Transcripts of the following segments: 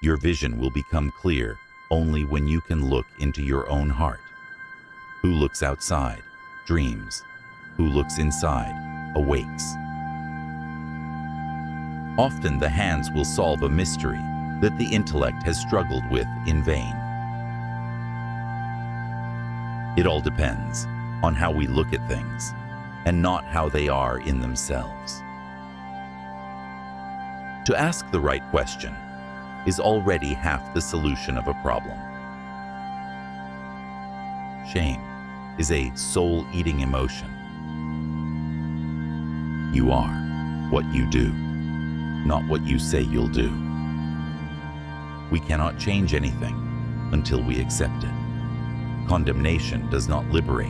Your vision will become clear only when you can look into your own heart. Who looks outside dreams. Who looks inside awakes. Often the hands will solve a mystery that the intellect has struggled with in vain. It all depends on how we look at things and not how they are in themselves. To ask the right question is already half the solution of a problem. Shame is a soul-eating emotion. You are what you do, not what you say you'll do. We cannot change anything until we accept it. Condemnation does not liberate,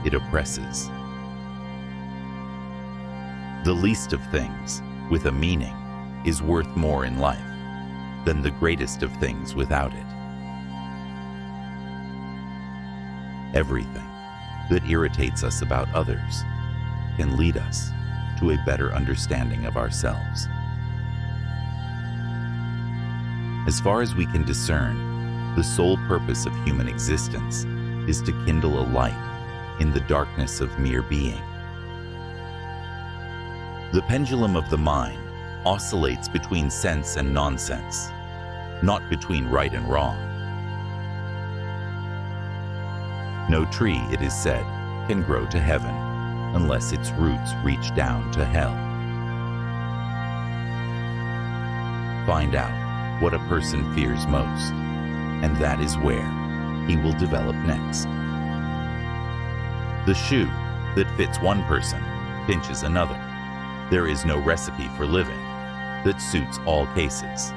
it oppresses. The least of things with a meaning is worth more in life than the greatest of things without it. Everything that irritates us about others can lead us to a better understanding of ourselves. As far as we can discern, the sole purpose of human existence is to kindle a light in the darkness of mere being. The pendulum of the mind oscillates between sense and nonsense, not between right and wrong. No tree, it is said, can grow to heaven unless its roots reach down to hell. Find out what a person fears most, and that is where he will develop next. The shoe that fits one person pinches another. There is no recipe for living that suits all cases.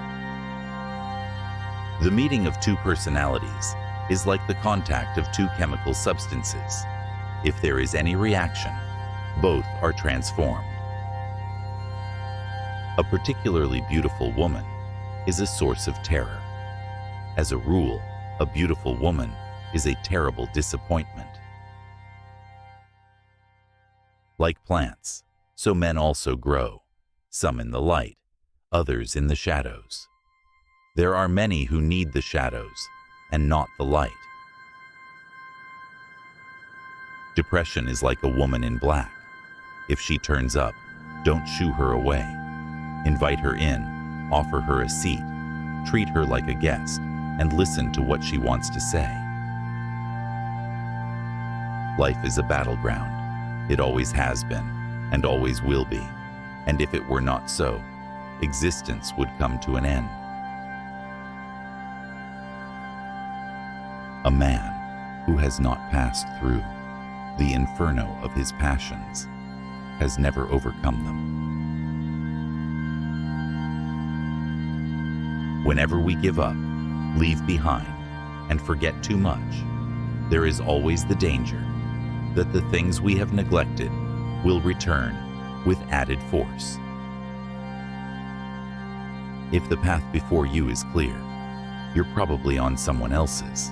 The meeting of two personalities is like the contact of two chemical substances. If there is any reaction, both are transformed. A particularly beautiful woman is a source of terror. As a rule, a beautiful woman is a terrible disappointment. Like plants, so men also grow, some in the light, others in the shadows. There are many who need the shadows and not the light. Depression is like a woman in black. If she turns up, don't shoo her away. Invite her in, offer her a seat, treat her like a guest, and listen to what she wants to say. Life is a battleground. It always has been, and always will be. And if it were not so, existence would come to an end. A man who has not passed through the inferno of his passions has never overcome them. Whenever we give up, leave behind, and forget too much, there is always the danger that the things we have neglected will return with added force. If the path before you is clear, you're probably on someone else's.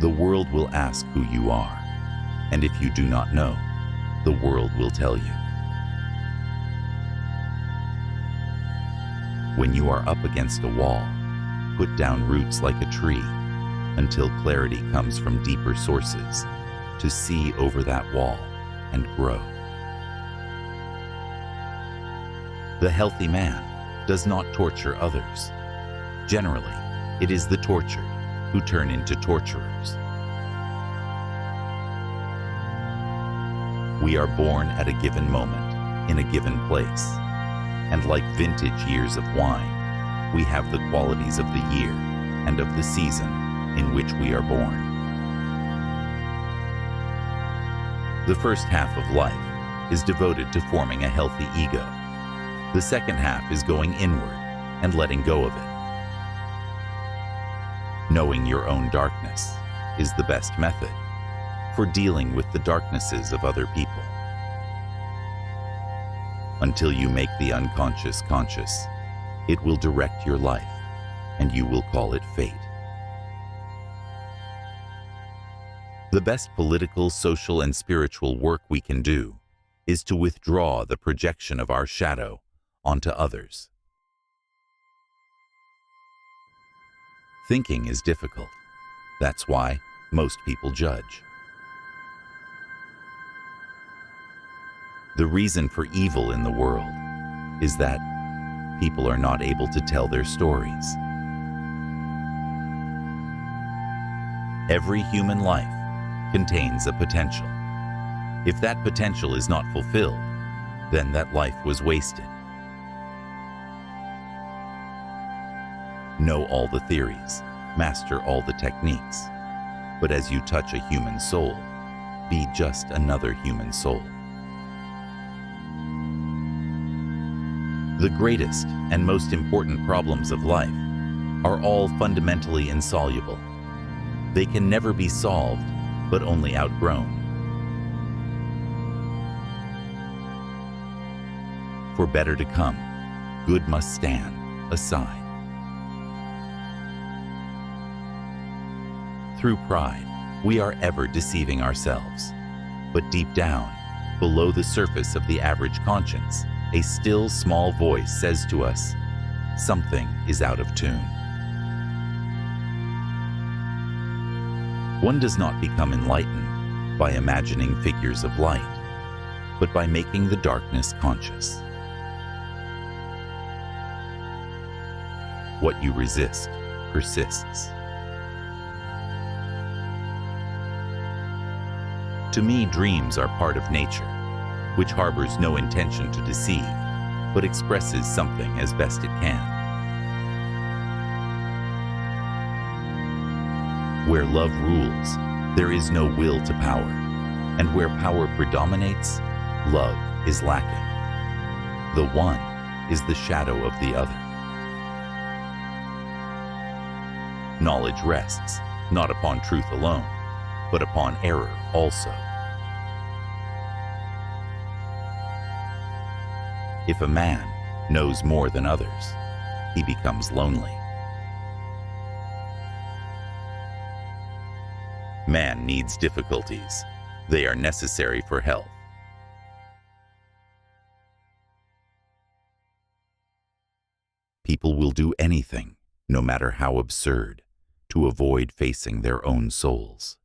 The world will ask who you are, and if you do not know, the world will tell you. When you are up against a wall, put down roots like a tree until clarity comes from deeper sources to see over that wall and grow. The healthy man does not torture others. Generally, it is the tortured who turn into torturers. We are born at a given moment, in a given place, and like vintage years of wine, we have the qualities of the year and of the season in which we are born. The first half of life is devoted to forming a healthy ego. The second half is going inward and letting go of it. Knowing your own darkness is the best method for dealing with the darknesses of other people. Until you make the unconscious conscious, it will direct your life, and you will call it fate. The best political, social, and spiritual work we can do is to withdraw the projection of our shadow onto others. Thinking is difficult. That's why most people judge. The reason for evil in the world is that people are not able to tell their stories. Every human life contains a potential. If that potential is not fulfilled, then that life was wasted. Know all the theories, master all the techniques, but as you touch a human soul, be just another human soul. The greatest and most important problems of life are all fundamentally insoluble. They can never be solved, but only outgrown. For better to come, good must stand aside. Through pride, we are ever deceiving ourselves. But deep down, below the surface of the average conscience, a still small voice says to us, something is out of tune. One does not become enlightened by imagining figures of light, but by making the darkness conscious. What you resist persists. To me, dreams are part of nature, which harbors no intention to deceive, but expresses something as best it can. Where love rules, there is no will to power, and where power predominates, love is lacking. The one is the shadow of the other. Knowledge rests not upon truth alone, but upon error also. If a man knows more than others, he becomes lonely. Man needs difficulties. They are necessary for health. People will do anything, no matter how absurd, to avoid facing their own souls.